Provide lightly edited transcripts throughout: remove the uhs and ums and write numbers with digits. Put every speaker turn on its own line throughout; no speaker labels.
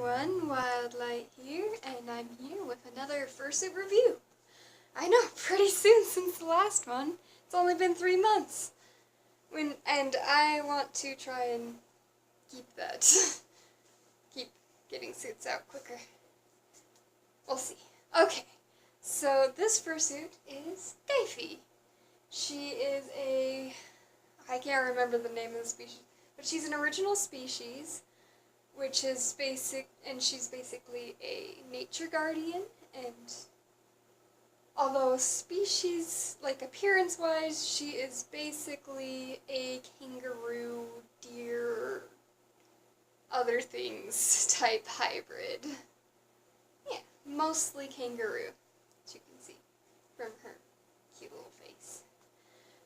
everyone, Wildlight here, and I'm here with another fursuit review. I know, pretty soon since the last one. It's only been 3 months. And I want to try and keep that. Keep getting suits out quicker. We'll see. Okay, so this fursuit is Gylfie. She is I can't remember the name of the species, but she's an original species, which is she's basically a nature guardian, and although species, like appearance-wise, she is basically a kangaroo, deer, other things type hybrid. Yeah, mostly kangaroo, as you can see from her cute little face.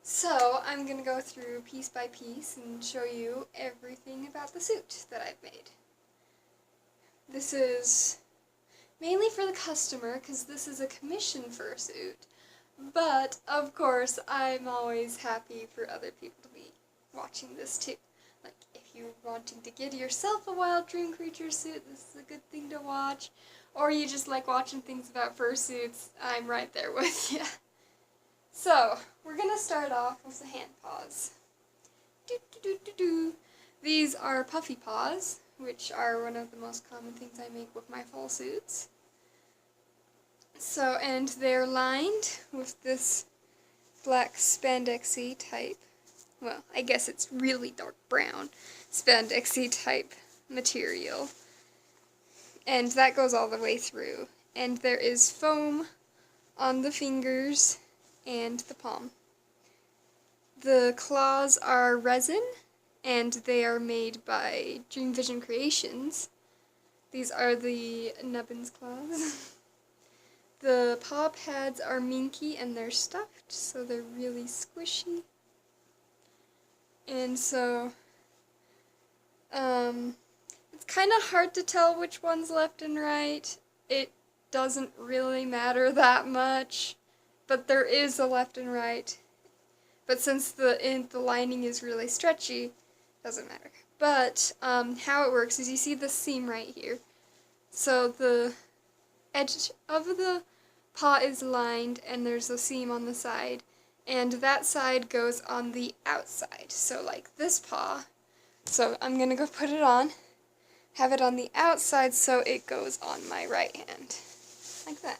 So, I'm going to go through piece by piece and show you everything about the suit that I've made. This is mainly for the customer, because this is a commission fursuit, but of course I'm always happy for other people to be watching this too. Like, if you're wanting to get yourself a wild dream creature suit, this is a good thing to watch, or you just like watching things about fursuits, I'm right there with you. So, we're going to start off with the hand paws. These are puffy paws, which are one of the most common things I make with my full suits. So, and they're lined with this black spandexy type, well, I guess it's really dark brown spandexy type material. And that goes all the way through. And there is foam on the fingers and the palm. The claws are resin, and they are made by Dream Vision Creations. These are the nubbins claws. The paw pads are minky and they're stuffed, so they're really squishy. And so, it's kind of hard to tell which one's left and right. It doesn't really matter that much, but there is a left and right. But since the lining is really stretchy, doesn't matter. But how it works is you see the seam right here. So the edge of the paw is lined and there's a seam on the side, and that side goes on the outside. So like this paw, so I'm gonna go put it on, have it on the outside so it goes on my right hand, like that.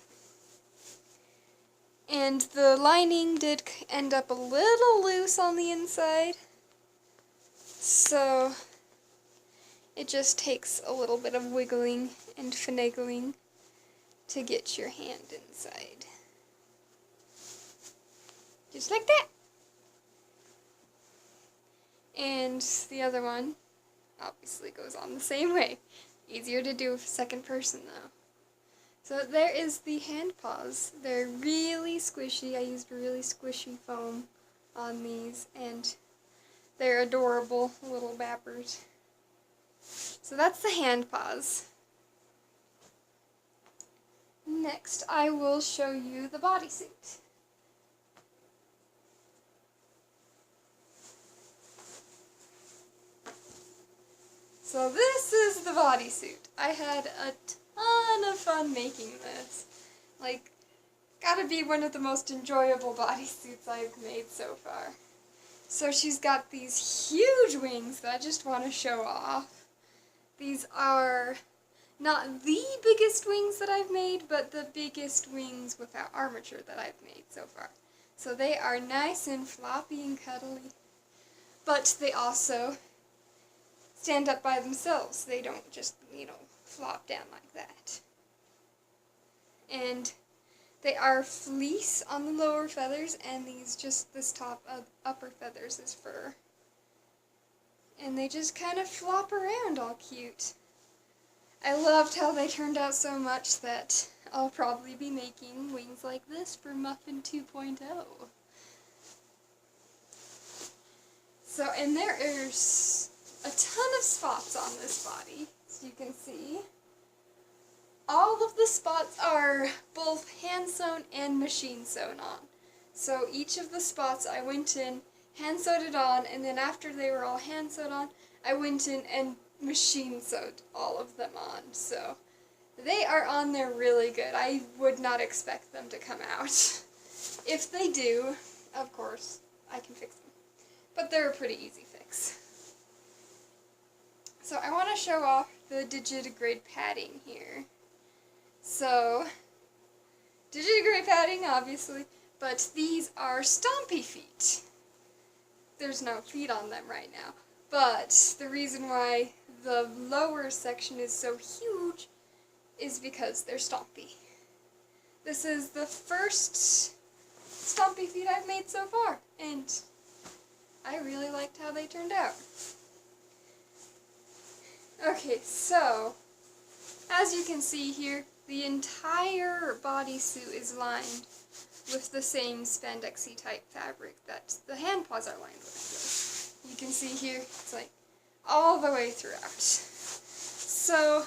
And the lining did end up a little loose on the inside, so it just takes a little bit of wiggling and finagling to get your hand inside. Just like that. And the other one obviously goes on the same way. Easier to do with second person though. So there is the hand paws. They're really squishy. I used really squishy foam on these, and they're adorable little bappers. So that's the hand paws. Next, I will show you the bodysuit. So this is the bodysuit. I had a ton of fun making this. Like, gotta be one of the most enjoyable bodysuits I've made so far. So she's got these huge wings that I just want to show off. These are not the biggest wings that I've made, but the biggest wings without armature that I've made so far. So they are nice and floppy and cuddly, but they also stand up by themselves. They don't just, flop down like that. And they are fleece on the lower feathers, and this upper feathers is fur. And they just kind of flop around all cute. I loved how they turned out so much that I'll probably be making wings like this for Muffin 2.0. So, and there is a ton of spots on this body, as you can see. All of the spots are both hand sewn and machine sewn on. So each of the spots I went in, hand sewed it on, and then after they were all hand sewed on, I went in and machine sewed all of them on, so they are on there really good. I would not expect them to come out. If they do, of course, I can fix them. But they're a pretty easy fix. So I want to show off the digitigrade padding here. So, digitigrade padding, obviously, but these are stompy feet. There's no feet on them right now. But the reason why the lower section is so huge is because they're stompy. This is the first stompy feet I've made so far, and I really liked how they turned out. Okay, so, as you can see here, the entire bodysuit is lined with the same spandexy type fabric that the hand paws are lined with. So you can see here, it's like all the way throughout. So,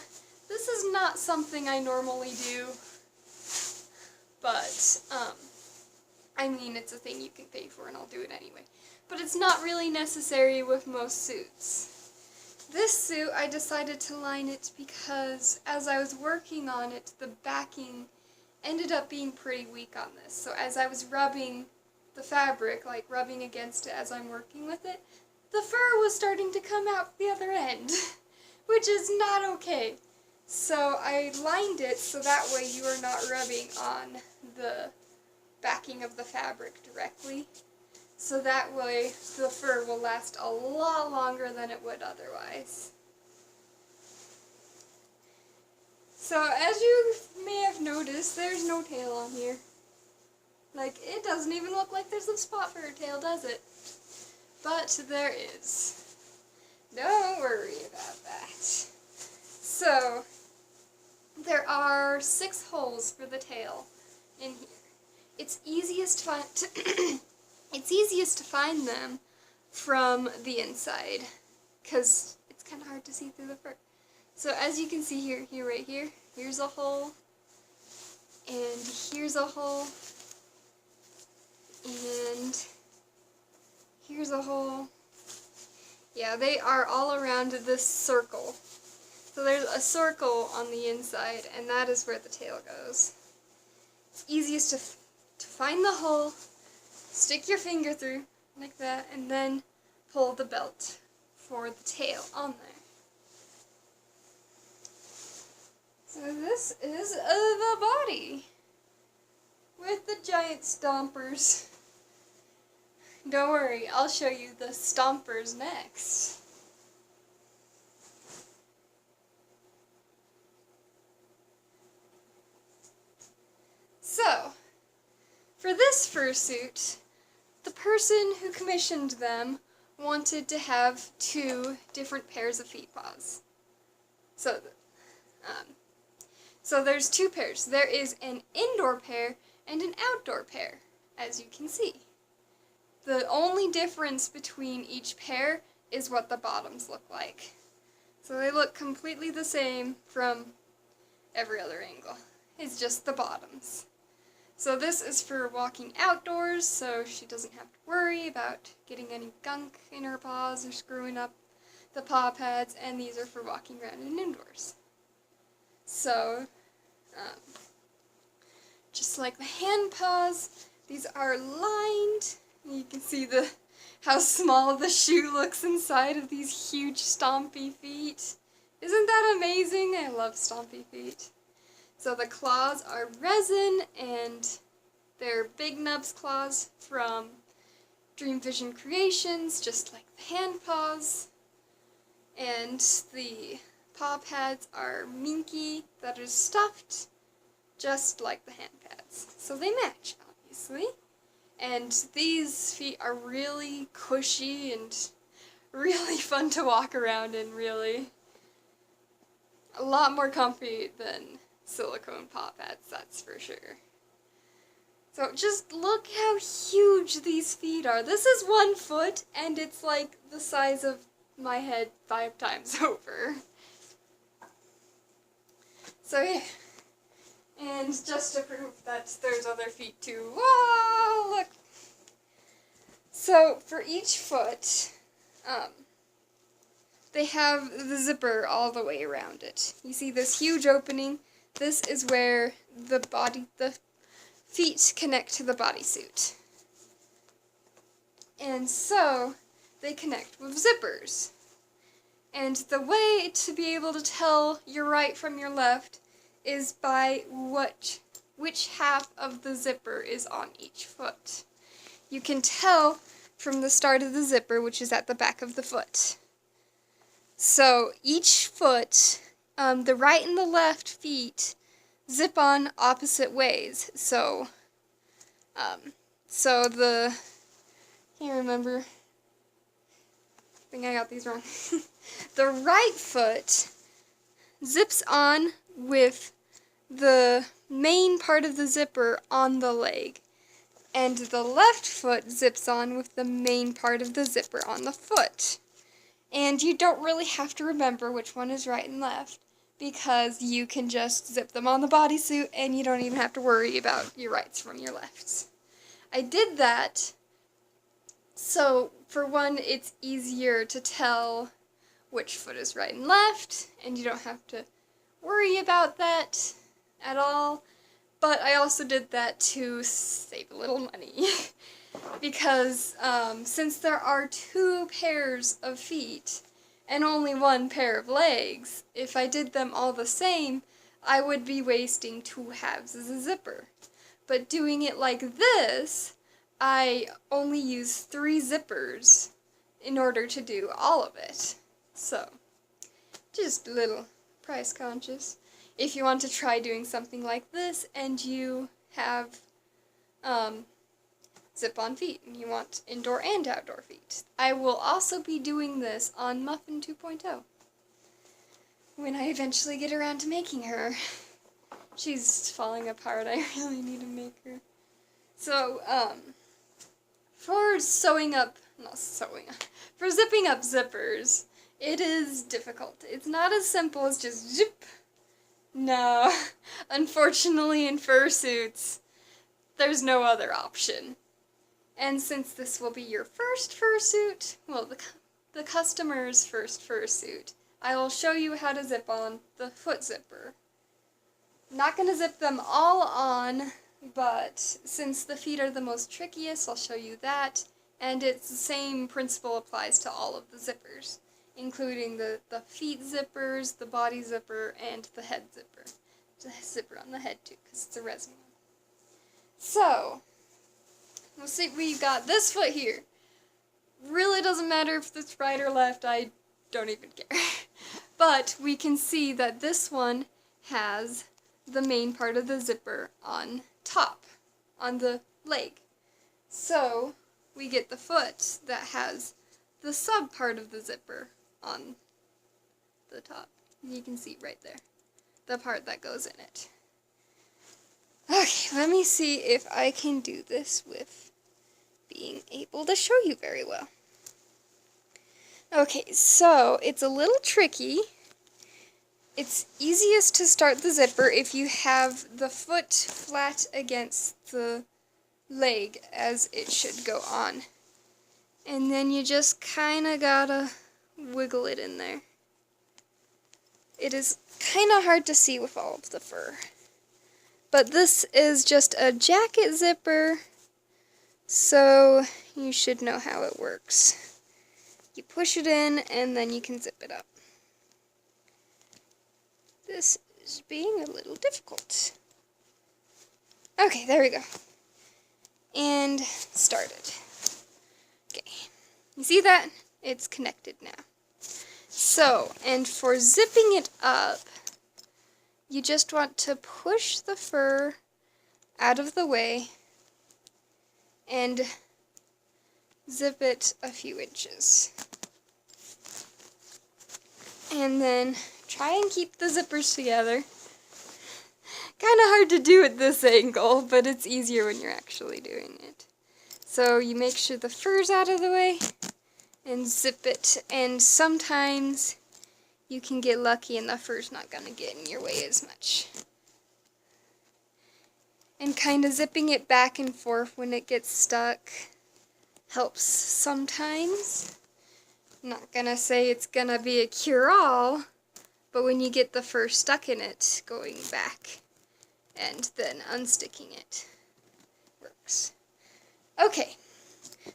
this is not something I normally do, but, I mean, it's a thing you can pay for and I'll do it anyway. But it's not really necessary with most suits. This suit, I decided to line it because as I was working on it, the backing ended up being pretty weak on this. So as I was rubbing the fabric, like rubbing against it as I'm working with it, the fur was starting to come out the other end, which is not okay. So I lined it so that way you are not rubbing on the backing of the fabric directly. So that way the fur will last a lot longer than it would otherwise. So as you may have noticed, there's no tail on here. Like, it doesn't even look like there's a spot for a tail, does it? But there is. Don't worry about that. So, there are 6 holes for the tail in here. It's easiest to find them from the inside, because it's kind of hard to see through the fur. So as you can see here, right here, here's a hole, and here's a hole, and here's a hole. Yeah, they are all around this circle. So there's a circle on the inside, and that is where the tail goes. It's easiest to find the hole, stick your finger through, like that, and then pull the belt for the tail on there. So this is the body, with the giant stompers. Don't worry, I'll show you the stompers next. So, for this fursuit, the person who commissioned them wanted to have 2 different pairs of feet paws. So there's 2 pairs. There is an indoor pair and an outdoor pair, as you can see. The only difference between each pair is what the bottoms look like. So they look completely the same from every other angle. It's just the bottoms. So this is for walking outdoors, so she doesn't have to worry about getting any gunk in her paws or screwing up the paw pads, and these are for walking around in indoors. So, just like the hand paws, these are lined. You can see how small the shoe looks inside of these huge stompy feet. Isn't that amazing? I love stompy feet. So the claws are resin, and they're Big Nub's claws from Dream Vision Creations, just like the hand paws. And the paw pads are minky, that is stuffed, just like the hand pads. So they match, obviously. And these feet are really cushy and really fun to walk around in, really. A lot more comfy than silicone paw pads, that's for sure. So just look how huge these feet are. This is 1 foot, and it's like the size of my head 5 times over. So yeah. And just to prove that there's other feet too. Whoa, look! So for each foot, they have the zipper all the way around it. You see this huge opening? This is where the feet connect to the bodysuit. And so they connect with zippers. And the way to be able to tell your right from your left is by which half of the zipper is on each foot. You can tell from the start of the zipper, which is at the back of the foot. So each foot, the right and the left feet, zip on opposite ways. So, can't remember. I think I got these wrong. The right foot zips on with the main part of the zipper on the leg, and the left foot zips on with the main part of the zipper on the foot. And you don't really have to remember which one is right and left, because you can just zip them on the bodysuit and you don't even have to worry about your rights from your lefts. I did that so, for one, it's easier to tell which foot is right and left, and you don't have to worry about that at all. But I also did that to save a little money. Because since there are 2 pairs of feet and only 1 pair of legs, if I did them all the same, I would be wasting 2 halves as a zipper. But doing it like this, I only use 3 zippers in order to do all of it. So, just a little price conscious. If you want to try doing something like this and you have zip-on feet and you want indoor and outdoor feet. I will also be doing this on Muffin 2.0 when I eventually get around to making her. She's falling apart. I really need to make her. So, for zipping up zippers, it is difficult. It's not as simple as just zip. No, unfortunately in fursuits, there's no other option. And since this will be your first fursuit, well, the customer's first fursuit, I will show you how to zip on the foot zipper. I'm not going to zip them all on, but since the feet are the most trickiest, I'll show you that. And it's the same principle applies to all of the zippers, including the feet zippers, the body zipper, and the head zipper. The zipper on the head too, because it's a resin one. So, we'll see, we've got this foot here. Really doesn't matter if it's right or left, I don't even care. But we can see that this one has the main part of the zipper on top, on the leg. So, we get the foot that has the sub part of the zipper on the top. You can see right there, the part that goes in it. Okay, let me see if I can do this with being able to show you very well. Okay, so it's a little tricky. It's easiest to start the zipper if you have the foot flat against the leg as it should go on. And then you just kinda gotta wiggle it in there. It is kinda hard to see with all of the fur. But this is just a jacket zipper, so you should know how it works. You push it in and then you can zip it up. This is being a little difficult. Okay, there we go. And started. Okay, you see that? It's connected now. So, and for zipping it up, you just want to push the fur out of the way and zip it a few inches. And then try and keep the zippers together. Kind of hard to do at this angle, but it's easier when you're actually doing it. So you make sure the fur's out of the way and zip it, and sometimes you can get lucky and the fur's not going to get in your way as much. And kind of zipping it back and forth when it gets stuck helps sometimes. I'm not gonna say it's gonna be a cure-all, but when you get the fur stuck in it, going back and then unsticking it works. Okay,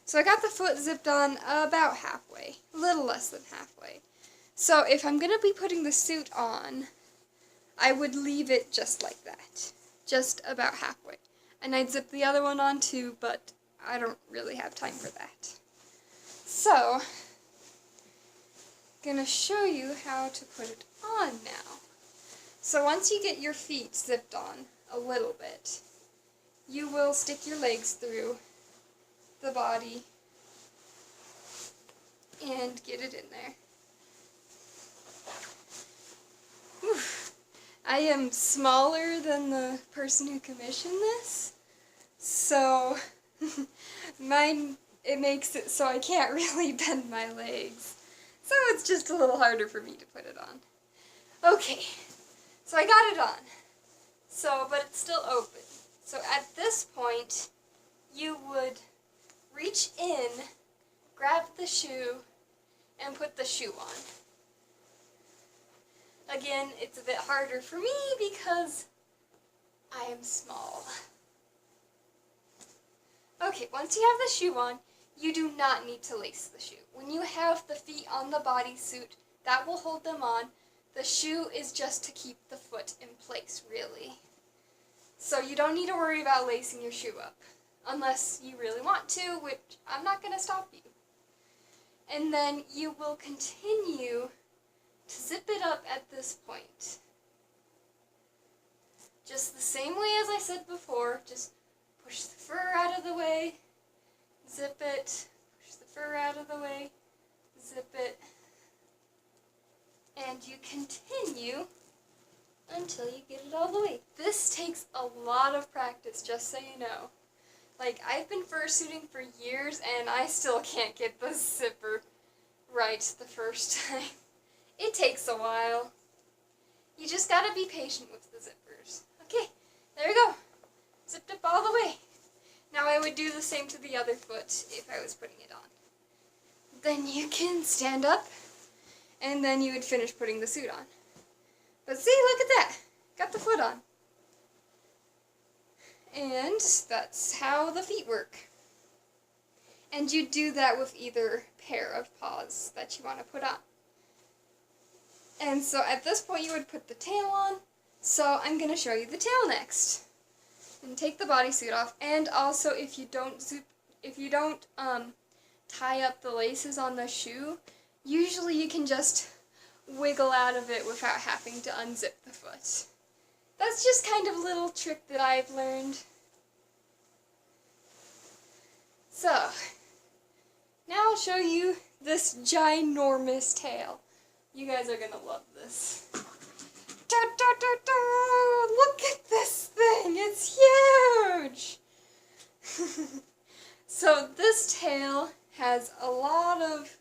so I got the foot zipped on about halfway, a little less than halfway. So if I'm gonna be putting the suit on, I would leave it just like that, just about halfway. And I'd zip the other one on too, but I don't really have time for that. So, gonna show you how to put it on now. So once you get your feet zipped on a little bit, you will stick your legs through the body and get it in there. Whew. I am smaller than the person who commissioned this, so it makes it so I can't really bend my legs. So it's just a little harder for me to put it on. Okay, so I got it on. So, but it's still open. So at this point, you would reach in, grab the shoe, and put the shoe on. Again, it's a bit harder for me because I am small. Okay, once you have the shoe on, you do not need to lace the shoe. When you have the feet on the bodysuit, that will hold them on. The shoe is just to keep the foot in place, really. So you don't need to worry about lacing your shoe up, unless you really want to, which I'm not going to stop you. And then you will continue to zip it up at this point. Just the same way as I said before, just push the fur out of the way, zip it, push the fur out of the way, zip it, and you continue until you get it all the way. This takes a lot of practice, just so you know. Like, I've been fursuiting for years, and I still can't get the zipper right the first time. It takes a while. You just gotta be patient with the zippers. Okay, there you go. Zipped up all the way. Now I would do the same to the other foot if I was putting it on. Then you can stand up, and then you would finish putting the suit on. But see, look at that. Got the foot on. And that's how the feet work. And you do that with either pair of paws that you want to put on. And so at this point you would put the tail on, so I'm going to show you the tail next. And take the bodysuit off, and also if you don't tie up the laces on the shoe, usually you can just wiggle out of it without having to unzip the foot. That's just kind of a little trick that I've learned. So, now I'll show you this ginormous tail. You guys are gonna love this. Da, da, da, da! Look at this thing! It's huge! So this tail has a lot of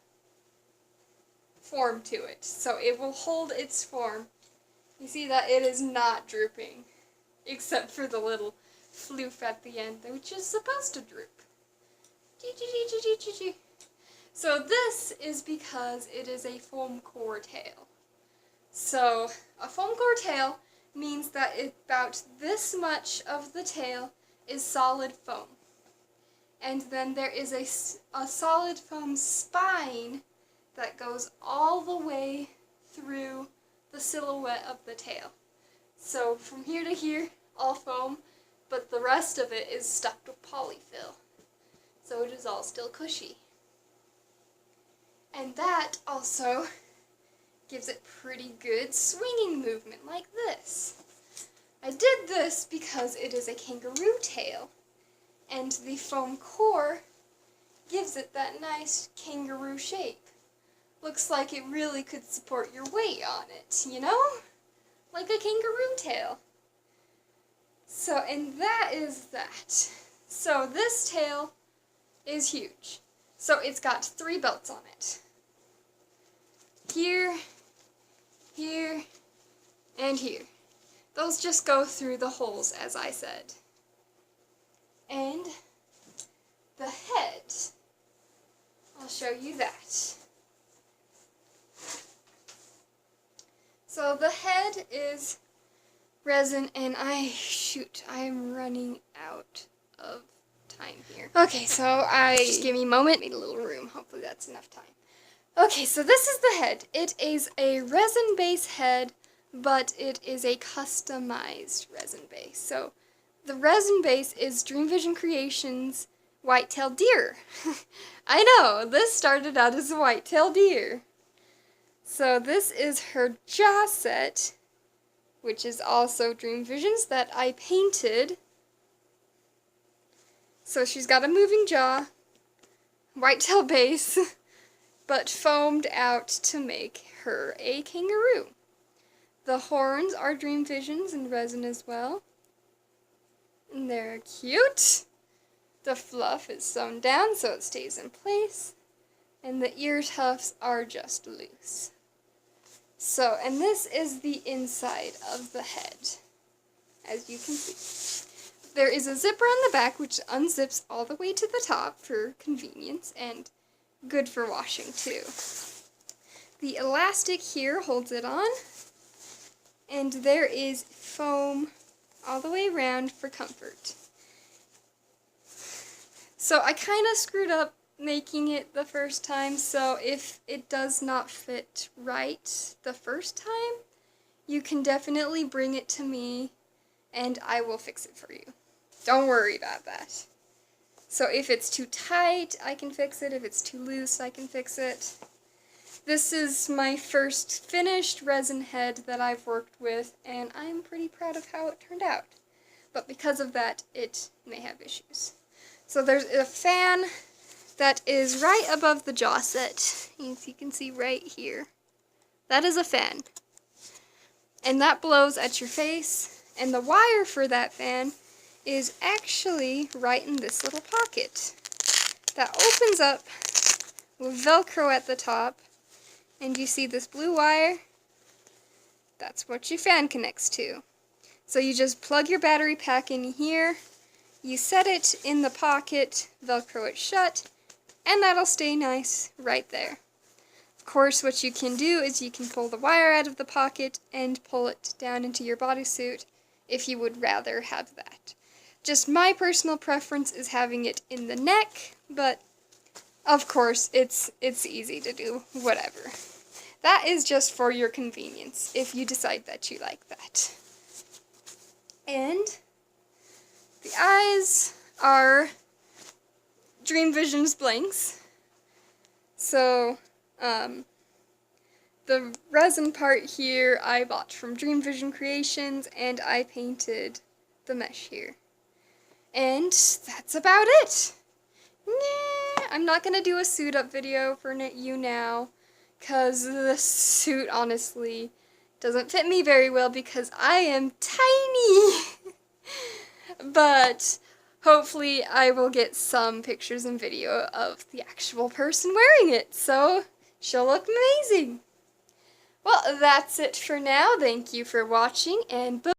form to it, so it will hold its form. You see that it is not drooping, except for the little floof at the end, which is supposed to droop. So this is because it is a foam core tail. So a foam core tail means that about this much of the tail is solid foam. And then there is a solid foam spine that goes all the way through the silhouette of the tail. So from here to here, all foam, but the rest of it is stuffed with polyfill. So it is all still cushy. And that also gives it pretty good swinging movement like this. I did this because it is a kangaroo tail, and the foam core gives it that nice kangaroo shape. Looks like it really could support your weight on it, you know? Like a kangaroo tail. So, and that is that. So this tail is huge. So it's got 3 belts on it. Here, here, and here. Those just go through the holes, as I said. And the head, I'll show you that. So the head is resin, and I'm running out of time here. Okay, so just give me a moment, need a little room. Hopefully that's enough time. Okay, so this is the head. It is a resin base head, but it is a customized resin base. So the resin base is Dream Vision Creations white-tailed deer. I know, this started out as a white-tailed deer. So this is her jaw set, which is also Dream Visions that I painted. So she's got a moving jaw, white-tail base, but foamed out to make her a kangaroo. The horns are Dream Visions and resin as well. And they're cute. The fluff is sewn down so it stays in place. And the ear tufts are just loose. So, and this is the inside of the head, as you can see. There is a zipper on the back which unzips all the way to the top for convenience and good for washing too. The elastic here holds it on, and there is foam all the way around for comfort. So I kind of screwed up making it the first time, so if it does not fit right the first time, you can definitely bring it to me and I will fix it for you. Don't worry about that. So if it's too tight, I can fix it. If it's too loose, I can fix it. This is my first finished resin head that I've worked with, and I'm pretty proud of how it turned out. But because of that, it may have issues. So there's a fan that is right above the jaw set, as you can see right here. That is a fan. And that blows at your face, and the wire for that fan is actually right in this little pocket. That opens up with Velcro at the top, and you see this blue wire? That's what your fan connects to. So you just plug your battery pack in here, you set it in the pocket, Velcro it shut, and that'll stay nice right there. Of course, what you can do is you can pull the wire out of the pocket and pull it down into your bodysuit if you would rather have that. Just my personal preference is having it in the neck, but of course it's easy to do, whatever. That is just for your convenience if you decide that you like that. And the eyes are Dream Visions blanks. So, the resin part here I bought from Dream Vision Creations, and I painted the mesh here. And that's about it. Nah, I'm not going to do a suit up video for you now, because the suit honestly doesn't fit me very well because I am tiny. But hopefully I will get some pictures and video of the actual person wearing it, so she'll look amazing. Well, that's it for now. Thank you for watching, and bye.